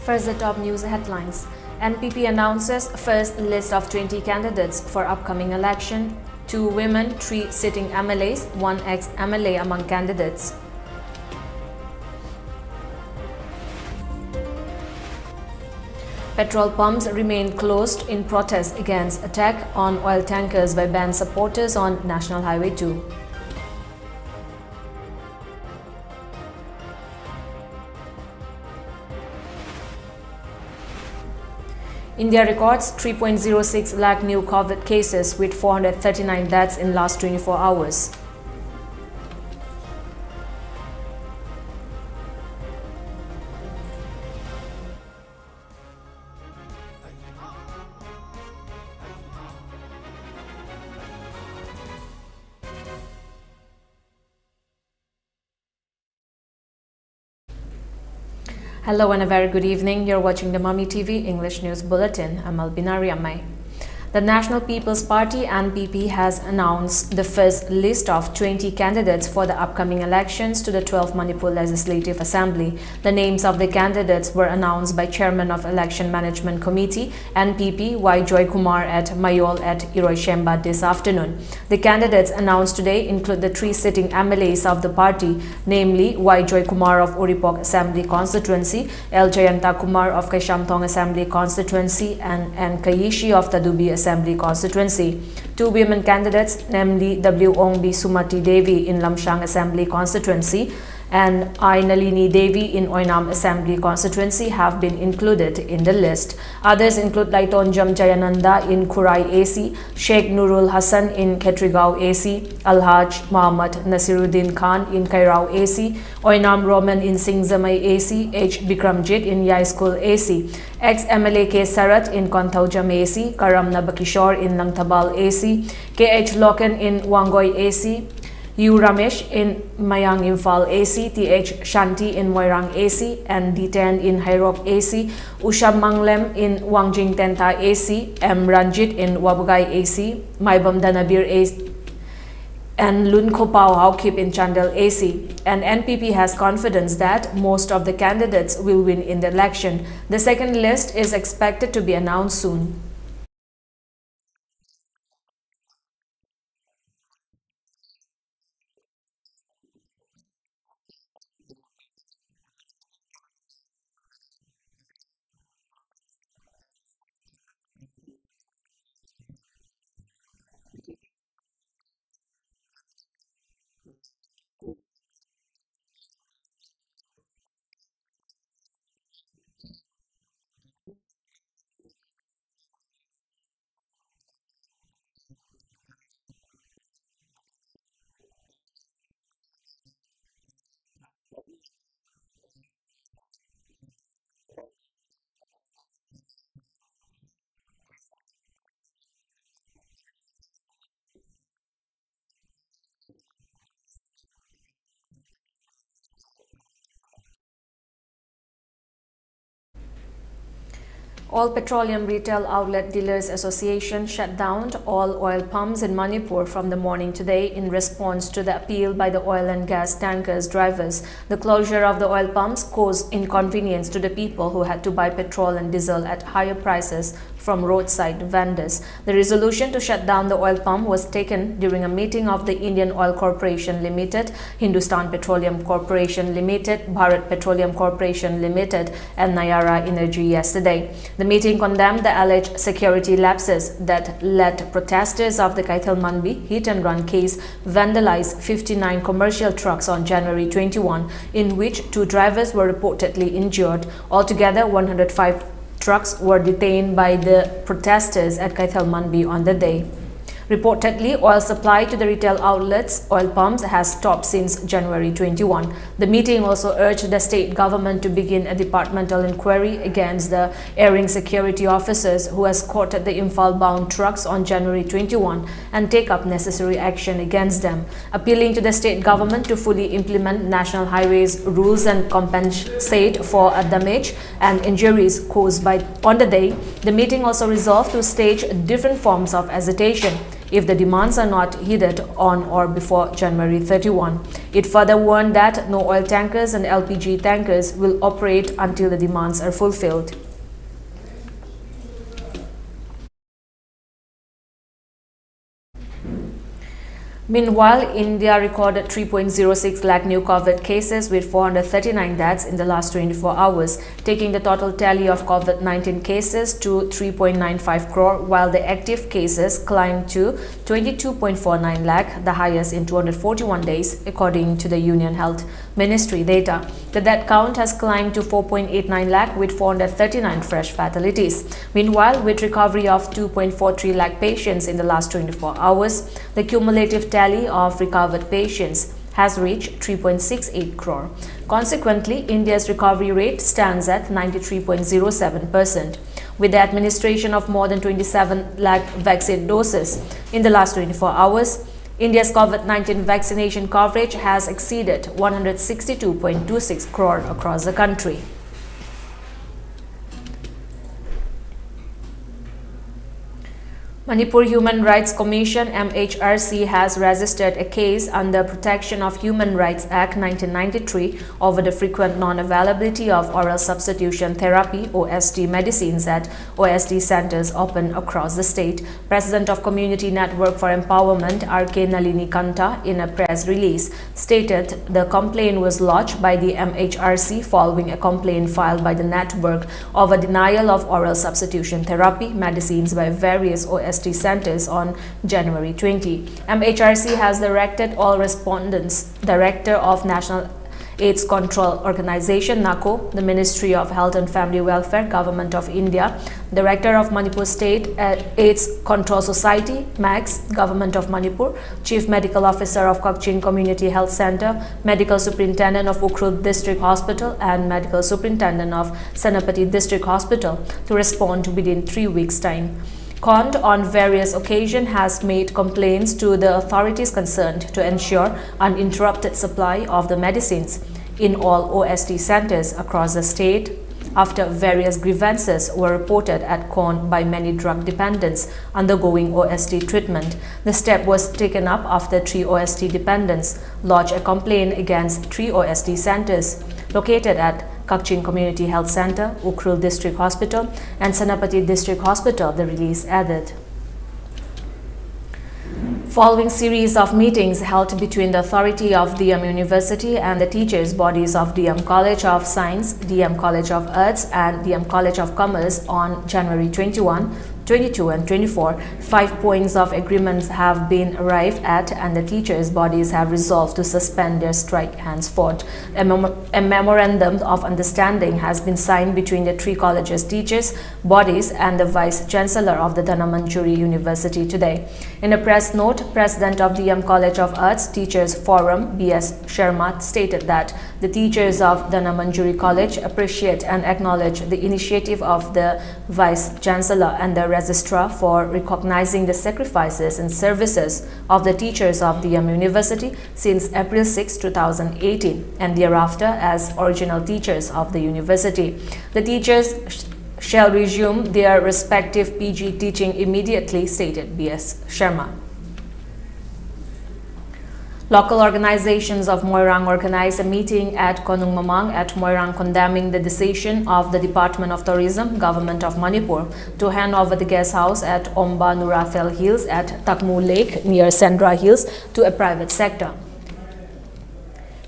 First, the top news headlines. NPP announces first list of 20 candidates for upcoming election. 2 women, 3 sitting MLAs, 1 ex-MLA among candidates. Petrol pumps remain closed in protest against attack on oil tankers by band supporters on National Highway 2. India records 3.06 lakh new COVID cases with 439 deaths in last 24 hours. Hello and a very good evening. You're watching the Mami TV English News Bulletin. I'm ALBINA RIAMEI. The National People's Party (NPP) has announced the first list of 20 candidates for the upcoming elections to the 12th Manipur Legislative Assembly. The names of the candidates were announced by Chairman of Election Management Committee (NPP) Y. Joy Kumar at Mayol at Iroishemba this afternoon. The candidates announced today include the 3 sitting MLAs of the party, namely Y. Joy Kumar of Uripok Assembly Constituency, L. Jayanta Kumar of Kaishamthong Assembly Constituency, and N. Kayishi of Tadubi Assembly Constituency. 2 women candidates, namely W. Ongbi Sumati Devi in Lamshang Assembly Constituency and I. Nalini Devi in Oinam Assembly Constituency, have been included in the list. Others include Laitonjam Jayananda in Kurai AC, Sheikh Nurul Hassan in Ketrigao AC, Alhaj Muhammad Nasiruddin Khan in Kairao AC, Oinam Roman in Singzamai AC, H. Bikramjit in Yai School AC, ex-MLA K. Sarat in Kontaujam AC, Karam Nabakishore in Langtabal AC, K.H. Loken in Wangoy AC, U. Ramesh in Mayang Imphal AC, Th. Shanti in Moirang AC, and D10 in Hairok AC, Usha Manglem in Wangjing Tenta AC, M. Ranjit in Wabugai AC, Maibam Danabir AC, and Lunko Pao Haukip in Chandel AC. And NPP has confidence that most of the candidates will win in the election. The second list is expected to be announced soon. All Petroleum Retail Outlet Dealers Association shut down all oil pumps in Manipur from the morning today in response to the appeal by the oil and gas tankers drivers. The closure of the oil pumps caused inconvenience to the people who had to buy petrol and diesel at higher prices from roadside vendors. The resolution to shut down the oil pump was taken during a meeting of the Indian Oil Corporation Limited, Hindustan Petroleum Corporation Limited, Bharat Petroleum Corporation Limited, and Nayara Energy yesterday. The meeting condemned the alleged security lapses that led protesters of the Kaithal-Manbi hit-and-run case vandalize 59 commercial trucks on January 21, in which 2 drivers were reportedly injured. Altogether, 105 trucks were detained by the protesters at Kaithal-Manbi on the day. Reportedly, oil supply to the retail outlets, oil pumps, has stopped since January 21. The meeting also urged the state government to begin a departmental inquiry against the erring security officers who escorted the Imphal-bound trucks on January 21 and take up necessary action against them. Appealing to the state government to fully implement National Highways rules and compensate for damage and injuries caused by on the day, the meeting also resolved to stage different forms of agitation. if the demands are not heeded on or before January 31. It further warned that no oil tankers and LPG tankers will operate until the demands are fulfilled. Meanwhile, India recorded 3.06 lakh new COVID cases with 439 deaths in the last 24 hours, taking the total tally of COVID-19 cases to 3.95 crore, while the active cases climbed to 22.49 lakh, the highest in 241 days, according to the Union Health Ministry data. The death count has climbed to 4.89 lakh with 439 fresh fatalities. Meanwhile, with recovery of 2.43 lakh patients in the last 24 hours, the cumulative tally of recovered patients has reached 3.68 crore. Consequently, India's recovery rate stands at 93.07%. With the administration of more than 27 lakh vaccine doses in the last 24 hours, India's COVID-19 vaccination coverage has exceeded 162.26 crore across the country. Manipur Human Rights Commission (MHRC) has registered a case under Protection of Human Rights Act 1993 over the frequent non-availability of oral substitution therapy (OST) medicines at OST centers open across the state. President of Community Network for Empowerment R.K. Nalini Kanta, in a press release, stated the complaint was lodged by the MHRC following a complaint filed by the network over denial of oral substitution therapy medicines by various OST centers on January 20. MHRC has directed all respondents, Director of National AIDS Control Organization (NACO), the Ministry of Health and Family Welfare, Government of India, Director of Manipur State AIDS Control Society (MAX), Government of Manipur, Chief Medical Officer of Kakchin Community Health Center, Medical Superintendent of Ukhrul District Hospital, and Medical Superintendent of Senapati District Hospital to respond within 3 weeks' time. CONT on various occasions has made complaints to the authorities concerned to ensure uninterrupted supply of the medicines in all OST centers across the state after various grievances were reported at CONT by many drug dependents undergoing OST treatment. The step was taken up after 3 OST dependents lodged a complaint against 3 OST centers located at Kakchin Community Health Center, Ukhrul District Hospital, and Senapati District Hospital, the release added. Following series of meetings held between the authority of DM University and the teachers' bodies of DM College of Science, DM College of Arts, and DM College of Commerce on January 21, 22 and 24, 5 points of agreements have been arrived at, and the teachers' bodies have resolved to suspend their strike henceforth. A memorandum of understanding has been signed between the 3 colleges' teachers' bodies and the Vice-Chancellor of the Dhanamantri University today. In a press note, President of DM College of Arts Teachers Forum, B.S. Sharma, stated that the teachers of Dhanamantri College appreciate and acknowledge the initiative of the Vice-Chancellor and the Registrar for recognizing the sacrifices and services of the teachers of the University since April 6, 2018, and thereafter as original teachers of the University. The teachers shall resume their respective PG teaching immediately, stated B.S. Sharma. Local organizations of Moirang organized a meeting at Konung Mamang at Moirang condemning the decision of the Department of Tourism, Government of Manipur, to hand over the guest house at Omba Nurathel Hills at Takmu Lake near Sendra Hills to a private sector.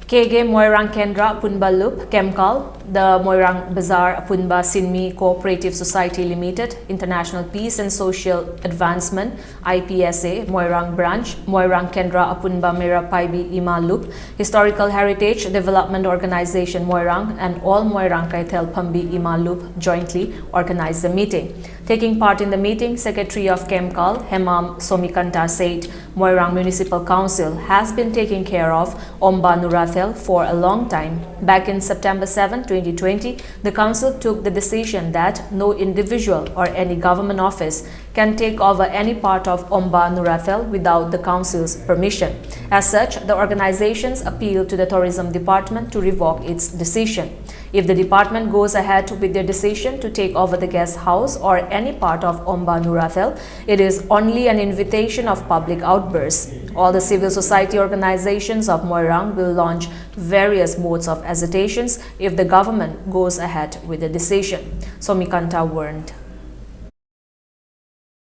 KG Moirang Kendra Punba Loop, Kemkal, the Moirang Bazaar Punba Sinmi Cooperative Society Limited, International Peace and Social Advancement, IPSA, Moirang Branch, Moirang Kendra Apunba Mera Paibi Ima Loop, Historical Heritage Development Organization Moirang, and all Moirang Kaitel Pambi Ima Loop jointly organized the meeting. Taking part in the meeting, Secretary of Kemkal, Hemam Somikanta, said Moirang Municipal Council has been taking care of Omba Nurathel for a long time. Back in September 7, 2020, the council took the decision that no individual or any government office can take over any part of Omba Nurathel without the council's permission. As such, the organizations appeal to the tourism department to revoke its decision. If the department goes ahead with their decision to take over the guest house or any part of Omba Nurathel, it is only an invitation of public outbursts. All the civil society organizations of Moirang will launch various modes of agitations if the government goes ahead with the decision. Somikanta warned.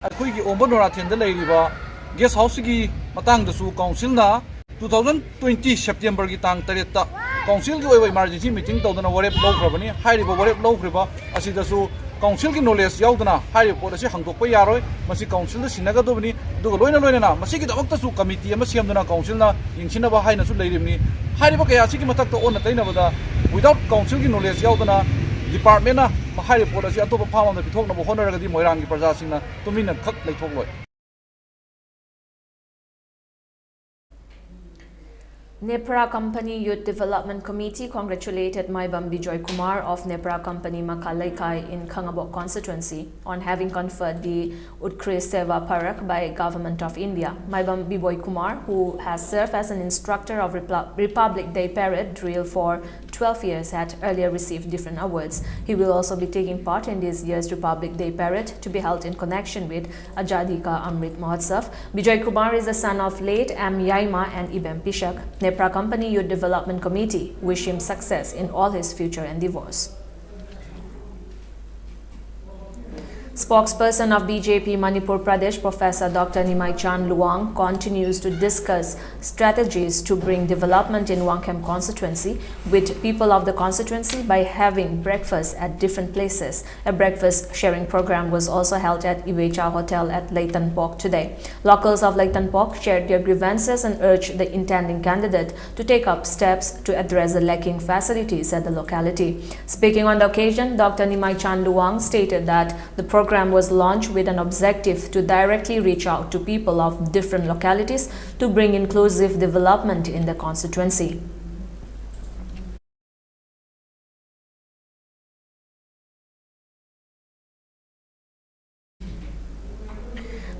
ꯑꯩꯈꯣꯏꯒꯤ ꯑꯣꯝꯕ ꯅꯣꯔꯥꯊꯦꯟꯗ ꯂꯩꯔꯤꯕ gas ꯍꯥꯎꯁꯀꯤ ꯃꯇꯥꯡꯗꯁꯨ ꯀꯥꯎꯟꯁꯤꯜꯅ 2020 ꯁꯦꯞꯇꯦꯝꯕꯔꯒꯤ ꯇꯥꯡ 8ꯇ ꯀꯥꯎꯟꯁꯤꯜꯒꯤ ꯑꯣꯏꯕ emergency meeting ꯇꯧꯗꯨꯅ ꯋꯥꯔꯦꯞ ꯂꯧꯈ꯭ꯔꯕꯅꯤ ꯍꯥꯏꯔꯤꯕ ꯋꯥꯔꯦꯞ ꯂꯧꯈ꯭ꯔꯤꯕ ꯑꯁꯤꯗꯁꯨ ꯀꯥꯎꯟꯁꯤꯜꯒꯤ ꯅꯣꯂꯦꯖ ꯌꯥꯎꯗꯅ ꯍꯥꯏꯔꯤꯕ ꯄꯣꯠ ꯑꯁꯤ ꯍꯪꯗꯣꯛꯄ ꯌꯥꯔꯣꯏ ꯃꯁꯤ ꯀꯥꯎꯟꯁꯤꯜꯗ ꯁꯤꯟꯅꯒꯗꯕꯅꯤ ꯑꯗꯨꯒ ꯂꯣꯏꯅꯅ ꯃꯁꯤꯒꯤꯗꯃꯛꯇꯁꯨ ꯀꯃꯤꯇꯤ ꯑꯃ ꯁꯦꯝꯗꯨꯅ ꯀꯥꯎꯟꯁꯤꯜꯅ ꯌꯦꯡꯁꯤꯟꯅꯕ ꯍꯥꯏꯅꯁꯨ ꯂꯩꯔꯤꯕꯅꯤ ꯍꯥꯏꯔꯤꯕ ꯀꯌꯥ ꯑꯁꯤꯒꯤ ꯃꯊꯛꯇ ꯑꯣꯟꯅ ꯇꯩꯅꯕꯗ ꯋꯤꯗꯥꯎꯠ ꯀꯥꯎꯟꯁꯤꯜꯒꯤ ꯅꯣꯂꯦꯖ ꯌꯥꯎꯗꯅ ꯗꯤꯄꯥꯔꯠꯃꯦꯟꯅ ꯍꯥꯏꯔꯤꯕ ꯄꯣꯠ ꯑꯁꯤ ꯑꯇꯣꯞꯄ ꯐꯥꯝ ꯑꯃꯗ ꯄꯤꯊꯣꯛꯅꯕ ꯍꯣꯠꯅꯔꯒꯗꯤ ꯃꯣꯏꯔꯥꯡꯒꯤ ꯄ꯭ꯔꯖꯥꯁꯤꯡꯅ ꯇꯨꯃꯤꯟꯅ ꯈꯛ ꯂꯩꯊꯣꯛꯂꯣꯏ. Nepra Company Youth Development Committee congratulated Maibam Bijoy Kumar of Nepra Company Makalaikai in Khangabok constituency on having conferred the Utkrist Seva Parak by Government of India. Maibam Bijoy Kumar, who has served as an instructor of Republic Day Parade drill for 12 years, had earlier received different awards. He will also be taking part in this year's Republic Day Parade to be held in connection with Ajadi Ka Amrit Mahotsav. Bijoy Kumar is the son of late M. Yaima and Ibem Pishak. Nepra Company Youth Development Committee wish him success in all his future endeavors. Spokesperson of BJP Manipur Pradesh, Professor Dr. Nimai Chan Luang, continues to discuss strategies to bring development in Wangkhem constituency with people of the constituency by having breakfast at different places. A breakfast sharing program was also held at Iwecha Hotel at Leighton Pok today. Locals of Leighton Pok shared their grievances and urged the intending candidate to take up steps to address the lacking facilities at the locality. Speaking on the occasion, Dr. Nimai Chan Luang stated that the program was launched with an objective to directly reach out to people of different localities to bring inclusive development in the constituency.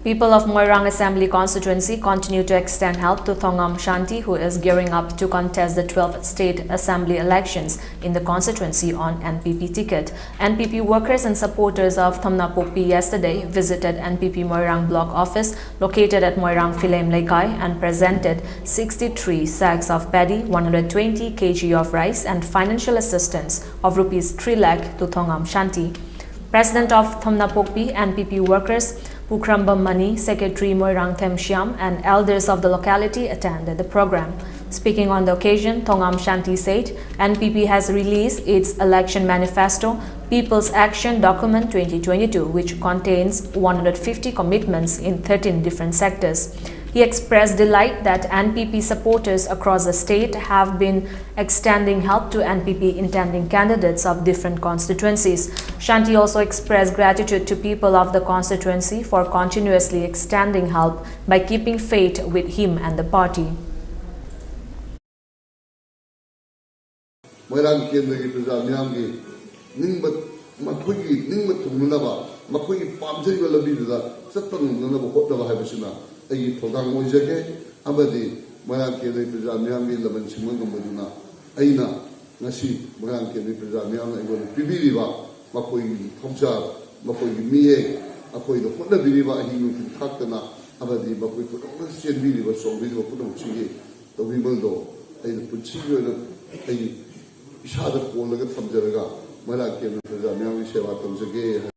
People of Moirang Assembly constituency continue to extend help to Thongam Shanti, who is gearing up to contest the 12th state assembly elections in the constituency on NPP ticket. NPP workers and supporters of Thamna Pokpi yesterday visited NPP Moirang block office located at Moirang Philem Laikai and presented 63 sacks of paddy, 120 kg of rice and financial assistance of rupees 3 lakh to Thongam Shanti. President of Thamna Pokpi NPP workers Pukramba Mani, Secretary Moirang Them Shyam and elders of the locality attended the program. Speaking on the occasion, Thongam Shanti said NPP has released its election manifesto, People's Action Document 2022, which contains 150 commitments in 13 different sectors. He expressed delight that NPP supporters across the state have been extending help to NPP intending candidates of different constituencies. Shanti also expressed gratitude to people of the constituency for continuously extending help by keeping faith with him and the party. ꯑꯩꯒꯤ ꯊꯧꯗꯥꯡ ꯑꯣꯏꯖꯒꯦ ꯑꯃꯗꯤ ꯃꯣꯏꯔꯥꯡ ꯀꯦꯟꯗ꯭ꯔꯒꯤ ꯄ꯭ꯔꯖꯥ ꯃꯤꯌꯥꯝꯒꯤ ꯂꯃꯟ ꯁꯤꯡꯕ ꯉꯝꯕꯗꯨꯅ ꯑꯩꯅ ꯉꯁꯤ ꯃꯣꯏꯔꯥꯡ ꯀꯦꯟꯗ꯭ꯔꯒꯤ ꯄ꯭ꯔꯖꯥ ꯃꯤꯌꯥꯝꯅ ꯑꯩꯉꯣꯟꯗ ꯄꯤꯕꯤꯔꯤꯕ ꯃꯈꯣꯏꯒꯤ ꯊꯧꯖꯥꯜ ꯃꯈꯣꯏꯒꯤ ꯃꯤꯠꯌꯦꯡ ꯑꯩꯈꯣꯏꯗ ꯍꯣꯠꯅꯕꯤꯔꯤꯕ ꯑꯍꯤꯡ ꯅꯨꯡꯊꯤꯜ ꯊꯥꯛꯇꯅ ꯑꯃꯗꯤ ꯃꯈꯣꯏ ꯈꯨꯗꯛꯇ ꯆꯦꯟꯕꯤꯔꯤꯕ ꯆꯣꯡꯕꯤꯔꯤꯕ ꯄꯨꯝꯅꯃꯛꯁꯤꯒꯤ ꯇꯧꯕꯤꯃꯜꯗꯣ ꯑꯩꯅ ꯄꯨꯟꯁꯤꯒꯤ ꯑꯣꯏꯅ ꯑꯩ ꯏꯁꯥꯗ ꯀꯣꯜꯂꯒ ꯊꯝꯖꯔꯒ ꯃꯣꯏꯔꯥꯡ ꯀꯦꯟꯗ꯭ꯔꯒꯤ ꯄ꯭ꯔꯖꯥ ꯃꯤꯌꯥꯝꯒꯤ ꯁꯦꯕꯥ ꯇꯧꯖꯒꯦ.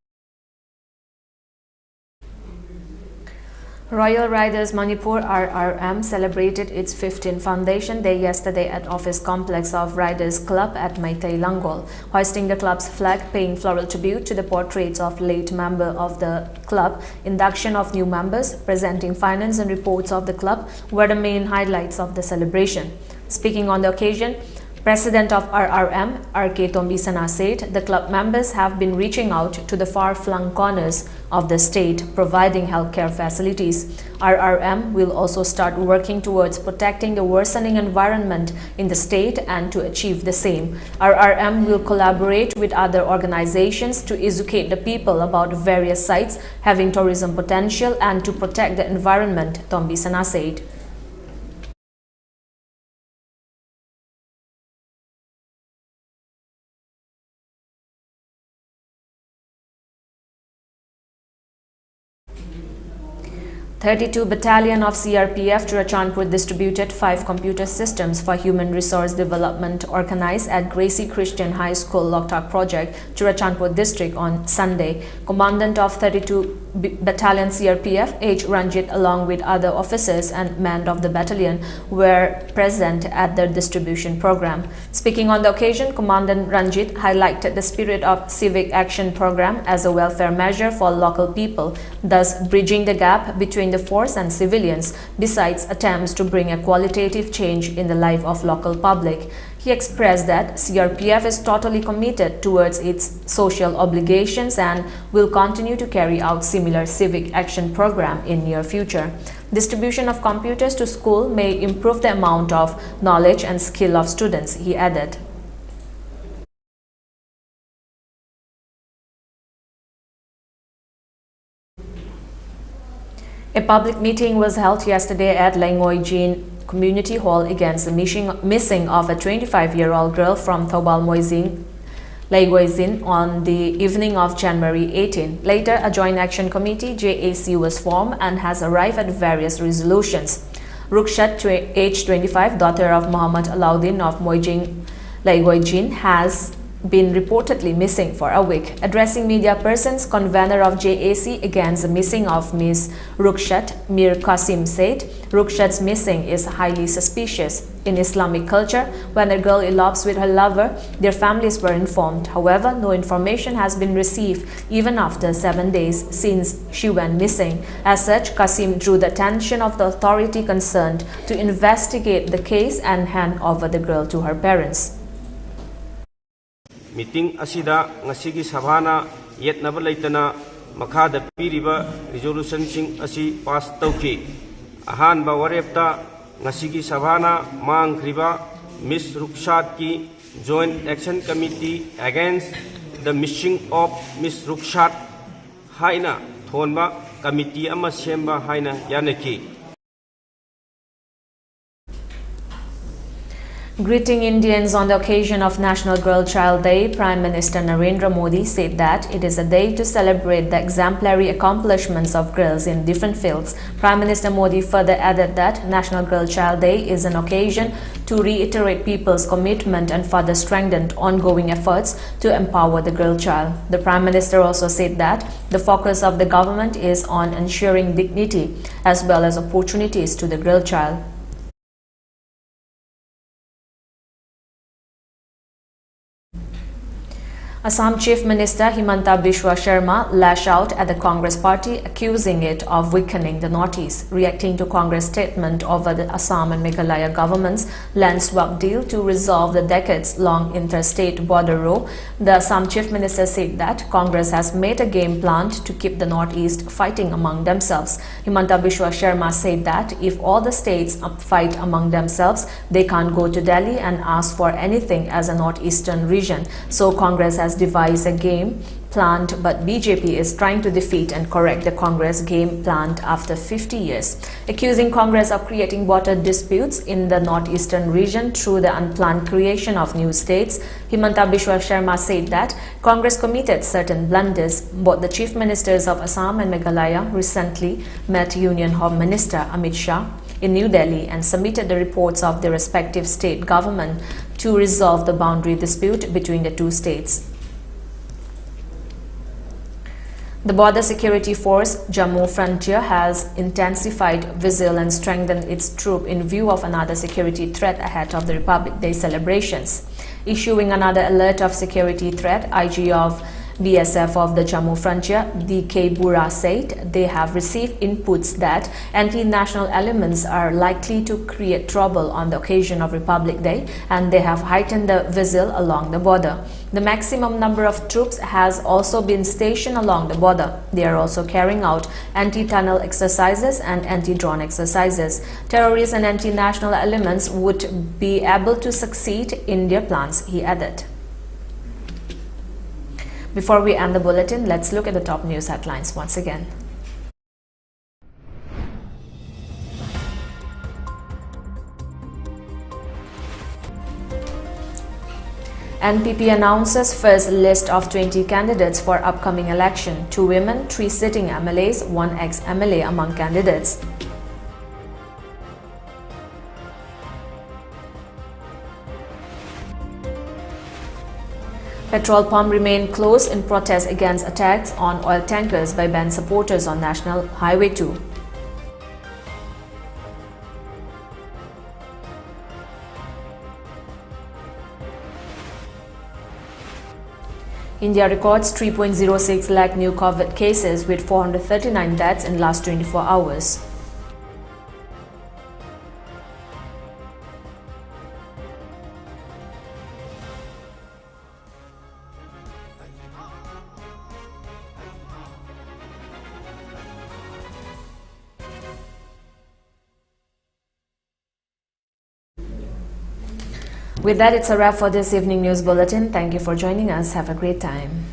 Royal Riders Manipur RRM celebrated its 15th Foundation Day yesterday at Office Complex of Riders Club at Maitai Langol, hoisting the club's flag, paying floral tribute to the portraits of late member of the club, induction of new members, presenting finance and reports of the club were the main highlights of the celebration. Speaking on the occasion, President of RRM, R.K. Tombisana, said the club members have been reaching out to the far-flung corners of the state, providing healthcare facilities. RRM will also start working towards protecting the worsening environment in the state and to achieve the same. RRM will collaborate with other organizations to educate the people about various sites having tourism potential and to protect the environment, Tombisana said. "32 Battalion of CRPF Churachandpur distributed 5 computer systems for human resource development organized at Gracie Christian High School Loktak Project, Churachandpur district on Sunday. Commandant of 32 Battalion CRPF, H. Ranjit, along with other officers and men of the battalion, were present at the distribution program. Speaking on the occasion, Commandant Ranjit highlighted the spirit of civic action program as a welfare measure for local people, thus bridging the gap between the force and civilians, besides attempts to bring a qualitative change in the life of local public. He expressed that CRPF is totally committed towards its social obligations and will continue to carry out similar civic action program in near future. Distribution of computers to school may improve the amount of knowledge and skill of students, he added. A public meeting was held yesterday at Laingoi Jin Community Hall against the missing of a 25-year-old girl from Thobal Moizing, Laingoi Jin, on the evening of January 18. Later, a joint action committee, JAC, was formed and has arrived at various resolutions. Rukshat, age 25, daughter of Muhammad Alauddin of Moizing, Laingoi Jin, has been reportedly missing for a week. Addressing media persons, convener of JAC against the missing of Ms. Rukshat, Mir Qasim, said Rukshat's missing is highly suspicious. In Islamic culture, when a girl elopes with her lover, their families were informed. However, no information has been received even after 7 days since she went missing. As such, Qasim drew the attention of the authority concerned to investigate the case and hand over the girl to her parents. Meeting asida ngasigi sabhana yetnaba leitana makhada piriba resolution sing asi pass tauki ahan ba warepta ngasigi sabhana mangkriba Miss Rukshat ki joint action committee against the missing of Miss Rukshat haina thonba committee ama semba haina yanaki. Greeting Indians on the occasion of National Girl Child Day, Prime Minister Narendra Modi said that it is a day to celebrate the exemplary accomplishments of girls in different fields. Prime Minister Modi further added that National Girl Child Day is an occasion to reiterate people's commitment and further strengthen ongoing efforts to empower the girl child. The Prime Minister also said that the focus of the government is on ensuring dignity as well as opportunities to the girl child. Assam Chief Minister Himanta Biswa Sharma lashed out at the Congress party, accusing it of weakening the Northeast. Reacting to Congress statement over the Assam and Meghalaya government's land swap deal to resolve the decades-long interstate border row, the Assam Chief Minister said that Congress has made a game plan to keep the Northeast fighting among themselves. Himanta Biswa Sharma said that if all the states fight among themselves, they can't go to Delhi and ask for anything as a northeastern region. So Congress has devised a game planned, but BJP is trying to defeat and correct the Congress game planned after 50 years. Accusing Congress of creating border disputes in the northeastern region through the unplanned creation of new states, Himanta Biswa Sharma said that Congress committed certain blunders. Both the Chief Ministers of Assam and Meghalaya recently met Union Home Minister Amit Shah in New Delhi and submitted the reports of their respective state government to resolve the boundary dispute between the two states. The Border Security Force Jammu Frontier has intensified vigil and strengthened its troop in view of another security threat ahead of the Republic Day celebrations. Issuing another alert of security threat, IG of BSF of the Jammu frontier, D.K. Bura, said they have received inputs that anti-national elements are likely to create trouble on the occasion of Republic Day, and they have heightened the vigil along the border. The maximum number of troops has also been stationed along the border. They are also carrying out anti-tunnel exercises and anti-drone exercises. Terrorists and anti-national elements would be able to succeed in their plans, he added. Before we end the bulletin, let's look at the top news headlines once again. NPP announces first list of 20 candidates for upcoming election. 2 women, 3 sitting MLAs, 1 ex-MLA among candidates. Petrol pump remained closed in protest against attacks on oil tankers by band supporters on National Highway 2. India records 3.06 lakh new COVID cases with 439 deaths in last 24 hours. With that, it's a wrap for this evening news bulletin. Thank you for joining us. Have a great time.